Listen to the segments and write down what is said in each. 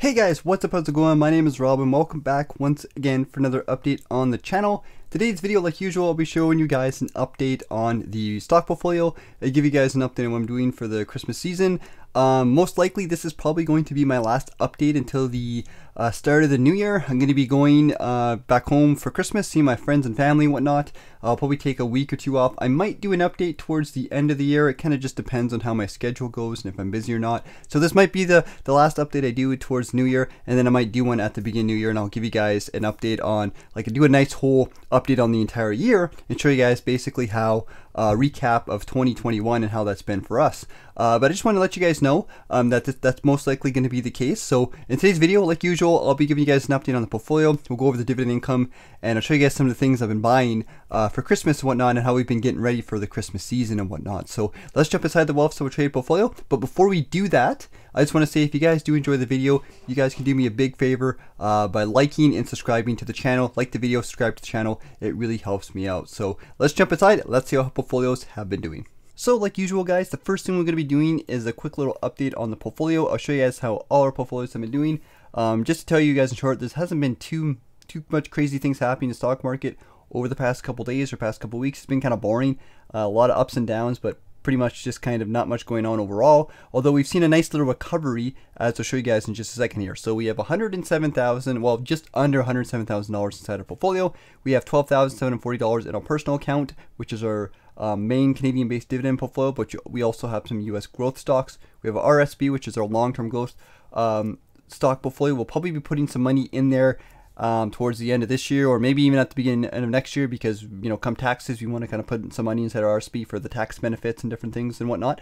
Hey guys, what's up, how's it going? My name is Rob and welcome back once again for another update on the channel. Today's video, like usual, I'll be showing you guys an update on the stock portfolio. I give you guys an update on what I'm doing for the Christmas season. Most likely this is probably going to be my last update until the start of the new year. I'm going to be going back home for Christmas, seeing my friends and family and whatnot. I'll probably take a week or two off. I might do an update towards the end of the year. It kind of just depends on how my schedule goes and if I'm busy or not. So this might be the last update I do towards New Year, and then I might do one at the beginning of New Year, and I'll give you guys an update on, like, do a nice whole update on the entire year and show you guys basically how recap of 2021 and how that's been for us. But I just want to let you guys know that that's most likely going to be the case. So in today's video, like usual, I'll be giving you guys an update on the portfolio. We'll go over the dividend income, and I'll show you guys some of the things I've been buying for Christmas and whatnot, and how we've been getting ready for the Christmas season and whatnot. So let's jump inside the Wealth Silver Trade portfolio. But before we do that, I just want to say, if you guys do enjoy the video, you guys can do me a big favor by liking and subscribing to the channel. Like the video, subscribe to the channel. It really helps me out. So let's jump inside it. Let's see how portfolios have been doing. So like usual, guys, the first thing we're going to be doing is a quick little update on the portfolio. I'll show you guys how all our portfolios have been doing. Just to tell you guys in short, this hasn't been too much crazy things happening in the stock market over the past couple days or past couple weeks. It's been kind of boring, a lot of ups and downs, but pretty much just kind of not much going on overall, although we've seen a nice little recovery, as I'll show you guys in just a second here. So we have $107,000, well, just under $107,000 inside our portfolio. We have $12,740 in our personal account, which is our main Canadian-based dividend portfolio, but we also have some U.S. growth stocks. We have RSP, which is our long-term growth stock portfolio. We'll probably be putting some money in there towards the end of this year, or maybe even at the beginning of next year, because, you know, come taxes, we want to kind of put some money inside our RSP for the tax benefits and different things and whatnot.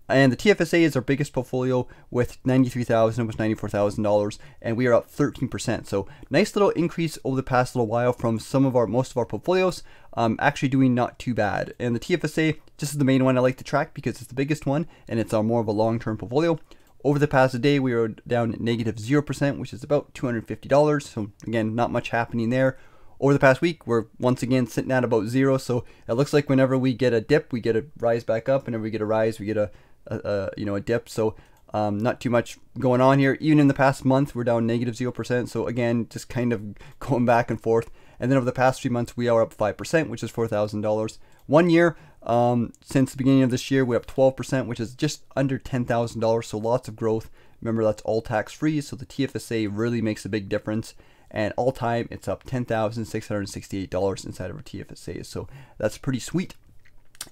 And the TFSA is our biggest portfolio with $93,000, almost $94,000, and we are up 13%. So nice little increase over the past little while from most of our portfolios. Actually doing not too bad. And the TFSA, this is the main one I like to track because it's the biggest one and it's more of a long-term portfolio. Over the past day, we are down negative 0%, which is about $250. So again, not much happening there. Over the past week, we're once again sitting at about zero. So it looks like whenever we get a dip, we get a rise back up. Whenever we get a rise, we get a dip. So not too much going on here. Even in the past month, we're down negative 0%. So again, just kind of going back and forth. And then over the past 3 months, we are up 5%, which is $4,000. 1 year, since the beginning of this year, we're up 12%, which is just under $10,000. So lots of growth. Remember, that's all tax free. So the TFSA really makes a big difference. And all time, it's up $10,668 inside of our TFSA. So that's pretty sweet.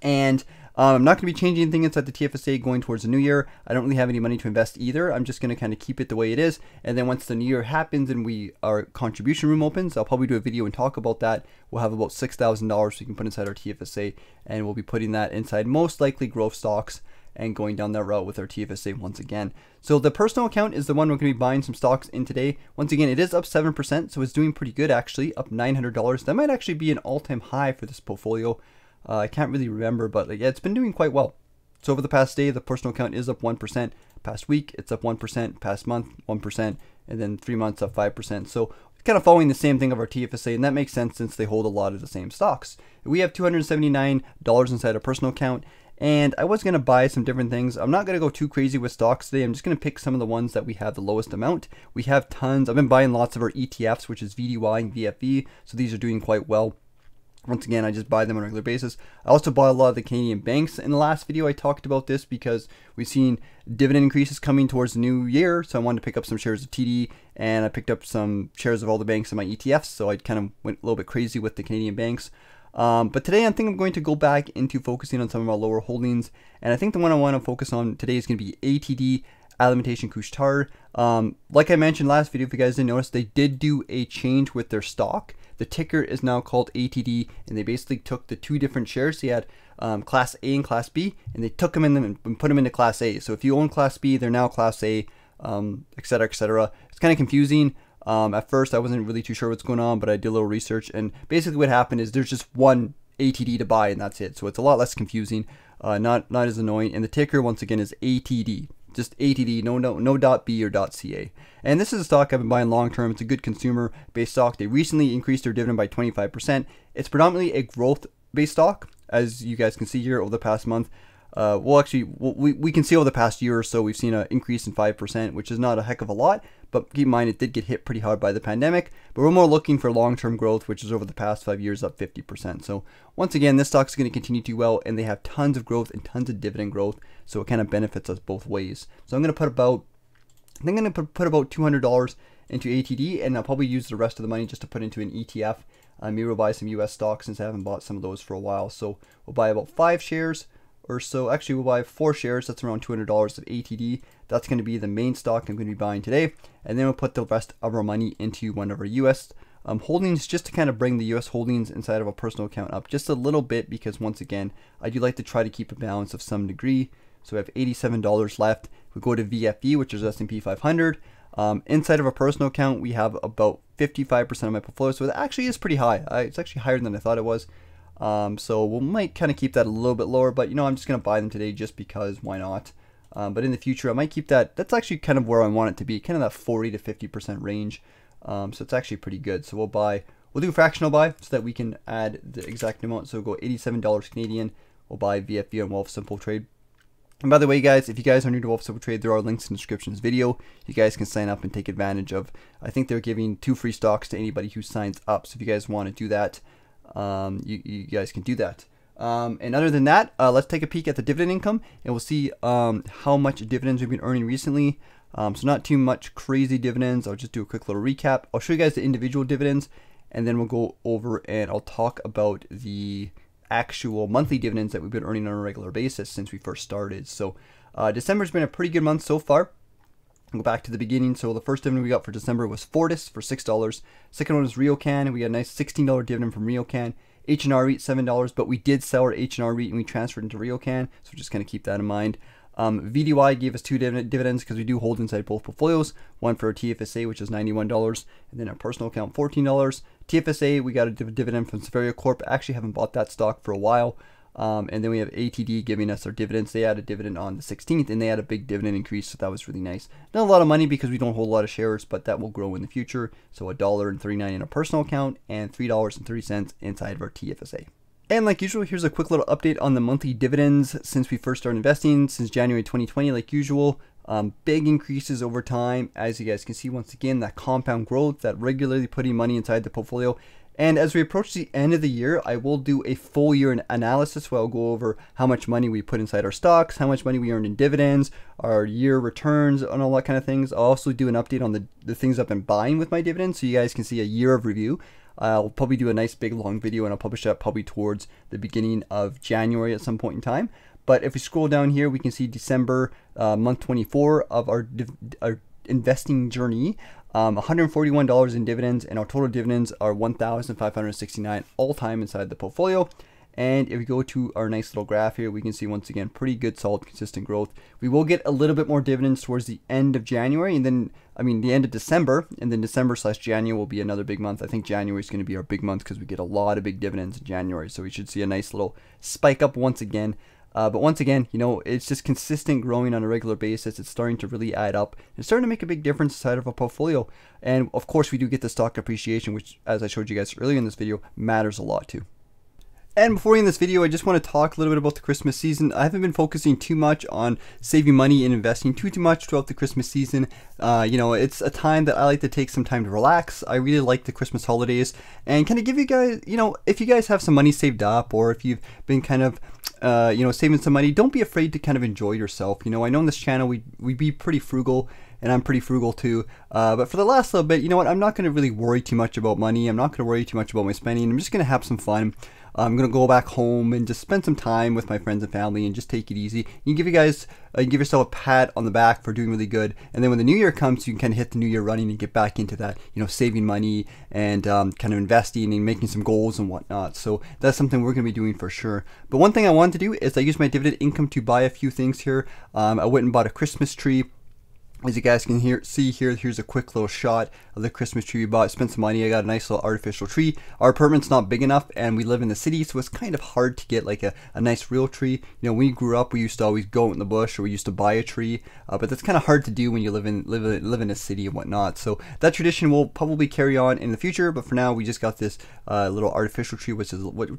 And I'm not going to be changing anything inside the TFSA going towards the new year. I don't really have any money to invest either. I'm just going to kind of keep it the way it is. And then once the new year happens and our contribution room opens, I'll probably do a video and talk about that. We'll have about $6,000 we can put inside our TFSA, and we'll be putting that inside most likely growth stocks and going down that route with our TFSA once again. So the personal account is the one we're going to be buying some stocks in today. Once again, it is up 7%, so it's doing pretty good actually, up $900. That might actually be an all-time high for this portfolio. I can't really remember, but yeah, it's been doing quite well. So over the past day, the personal account is up 1%. Past week, it's up 1%. Past month, 1%. And then 3 months, up 5%. So kind of following the same thing of our TFSA, and that makes sense since they hold a lot of the same stocks. We have $279 inside our personal account, and I was going to buy some different things. I'm not going to go too crazy with stocks today. I'm just going to pick some of the ones that we have the lowest amount. We have tons. I've been buying lots of our ETFs, which is VDY and VFE, so these are doing quite well. Once again, I just buy them on a regular basis. I also bought a lot of the Canadian banks. In the last video, I talked about this because we've seen dividend increases coming towards the new year. So I wanted to pick up some shares of TD, and I picked up some shares of all the banks in my ETFs. So I kind of went a little bit crazy with the Canadian banks. But today I think I'm going to go back into focusing on some of our lower holdings. And I think the one I want to focus on today is going to be ATD, Alimentation Couche-Tard. Like I mentioned last video, if you guys didn't notice, they did do a change with their stock. The ticker is now called ATD, and they basically took the two different shares. They had Class A and Class B, and they took them in and put them into Class A. So if you own Class B, they're now Class A, etc., etc. It's kind of confusing. At first, I wasn't really too sure what's going on, but I did a little research, and basically what happened is there's just one ATD to buy, and that's it. So it's a lot less confusing, not as annoying. And the ticker, once again, is ATD. Just ATD, no .B or .ca. And this is a stock I've been buying long term. It's a good consumer based stock. They recently increased their dividend by 25%. It's predominantly a growth based stock, as you guys can see here over the past month. We can see over the past year or so we've seen an increase in 5%, which is not a heck of a lot, but keep in mind it did get hit pretty hard by the pandemic, but we're more looking for long-term growth, which is over the past 5 years up 50%. So once again, this stock is going to continue to do well, and they have tons of growth and tons of dividend growth, so it kind of benefits us both ways. So I'm going to put about, I think I'm going to put about $200 into ATD, and I'll probably use the rest of the money just to put into an ETF. Maybe we'll buy some US stocks since I haven't bought some of those for a while. So we'll buy about 5 shares or so. Actually, we'll buy 4 shares. That's around $200 of ATD. That's going to be the main stock I'm going to be buying today. And then we'll put the rest of our money into one of our US holdings, just to kind of bring the US holdings inside of a personal account up just a little bit, because once again, I do like to try to keep a balance of some degree. So we have $87 left. We go to VFE, which is S&P 500. Inside of a personal account, we have about 55% of my portfolio, so it actually is pretty high. It's actually higher than I thought it was. So we might kind of keep that a little bit lower, but you know, I'm just going to buy them today just because, why not? But in the future, I might keep that. That's actually kind of where I want it to be, kind of that 40 to 50% range. So it's actually pretty good. So we'll do fractional buy so that we can add the exact amount. So we'll go $87 Canadian. We'll buy VFE on Wealthsimple Trade. And by the way, guys, if you guys are new to Wealthsimple Trade, there are links in the description of this video. You guys can sign up and take advantage of, I think they're giving 2 free stocks to anybody who signs up. So if you guys want to do that, you guys can do that. And other than that, let's take a peek at the dividend income, and we'll see how much dividends we've been earning recently. So not too much crazy dividends. I'll just do a quick little recap. I'll show you guys the individual dividends, and then we'll go over and I'll talk about the actual monthly dividends that we've been earning on a regular basis since we first started. So December's been a pretty good month so far. I'll go back to the beginning. So the first dividend we got for December was Fortis for $6. Second one was Ryokan. We got a nice $16 dividend from Ryokan. H&R REIT $7, but we did sell our H&R REIT and we transferred into Ryokan, so just kind of keep that in mind. VDY gave us 2 dividends because we do hold inside both portfolios. One for our TFSA, which is $91, and then our personal account $14. TFSA, we got a dividend from Severia Corp. I actually haven't bought that stock for a while. And then we have ATD giving us our dividends. They had a dividend on the 16th, and they had a big dividend increase, so that was really nice. Not a lot of money because we don't hold a lot of shares, but that will grow in the future. So $1.39 in a personal account and $3.30 inside of our TFSA. And like usual, here's a quick little update on the monthly dividends since we first started investing, since January 2020. Like usual, big increases over time. As you guys can see, once again, that compound growth, that regularly putting money inside the portfolio. And as we approach the end of the year, I will do a full year analysis where I'll go over how much money we put inside our stocks, how much money we earned in dividends, our year returns, and all that kind of things. I'll also do an update on the things I've been buying with my dividends, so you guys can see a year of review. I'll probably do a nice big long video, and I'll publish that probably towards the beginning of January at some point in time. But if we scroll down here, we can see December month 24 of our investing journey. $141 in dividends, and our total dividends are $1,569 all time inside the portfolio. And if we go to our nice little graph here, we can see once again pretty good, solid, consistent growth. We will get a little bit more dividends towards the end of January, and then the end of December, and then December/January will be another big month. I think January is going to be our big month because we get a lot of big dividends in January, so we should see a nice little spike up once again. But once again, you know, it's just consistent growing on a regular basis. It's starting to really add up. It's starting to make a big difference inside of a portfolio. And of course, we do get the stock appreciation, which, as I showed you guys earlier in this video, matters a lot too. And before we end this video, I just want to talk a little bit about the Christmas season. I haven't been focusing too much on saving money and investing too much throughout the Christmas season. You know, it's a time that I like to take some time to relax. I really like the Christmas holidays, and kind of give you guys, you know, if you guys have some money saved up, or if you've been kind of you know, saving some money, don't be afraid to kind of enjoy yourself. You know, I know on this channel we be pretty frugal, and I'm pretty frugal too. But for the last little bit, you know what, I'm not going to really worry too much about money. I'm not going to worry too much about my spending. I'm just going to have some fun. I'm going to go back home and just spend some time with my friends and family and just take it easy. You can give yourself a pat on the back for doing really good. And then when the new year comes, you can kind of hit the new year running and get back into that, you know, saving money and kind of investing and making some goals and whatnot. So that's something we're going to be doing for sure. But one thing I wanted to do is I used my dividend income to buy a few things here. I went and bought a Christmas tree. As you guys can see here, here's a quick little shot of the Christmas tree we bought. Spent some money. I got a nice little artificial tree. Our apartment's not big enough, and we live in the city, so it's kind of hard to get like a nice real tree. You know, when we grew up, we used to always go out in the bush, or we used to buy a tree, but that's kind of hard to do when you live in a city and whatnot. So that tradition will probably carry on in the future, but for now, we just got this little artificial tree, which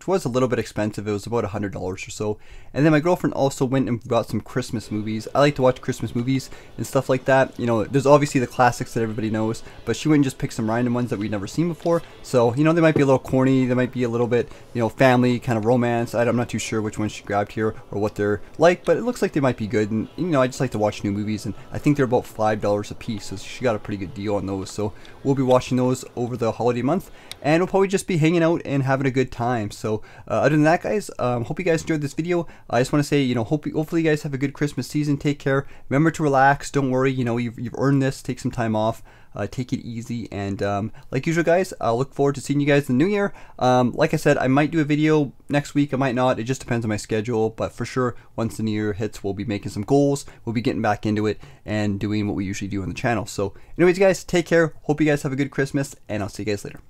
was a little bit expensive. It was about $100 or so. And then my girlfriend also went and bought some Christmas movies. I like to watch Christmas movies and stuff like that. that. You know, there's obviously the classics that everybody knows, but she wouldn't just pick some random ones that we've never seen before. So, you know, they might be a little corny, they might be a little bit, you know, family, kind of romance. I'm not too sure which ones she grabbed here or what they're like, but it looks like they might be good. And, you know, I just like to watch new movies, and I think they're about $5 a piece, so she got a pretty good deal on those. So we'll be watching those over the holiday month, and we'll probably just be hanging out and having a good time. So other than that, guys, hope you guys enjoyed this video. I just want to say, you know, hopefully you guys have a good Christmas season. Take care. Remember to relax. Don't worry. You know, you've earned this. Take some time off. Take it easy, and like usual, guys, I'll look forward to seeing you guys in the new year. Like I said, I might do a video next week, I might not, it just depends on my schedule, but for sure, once the new year hits, we'll be making some goals, we'll be getting back into it, and doing what we usually do on the channel. So anyways, guys, take care, hope you guys have a good Christmas, and I'll see you guys later.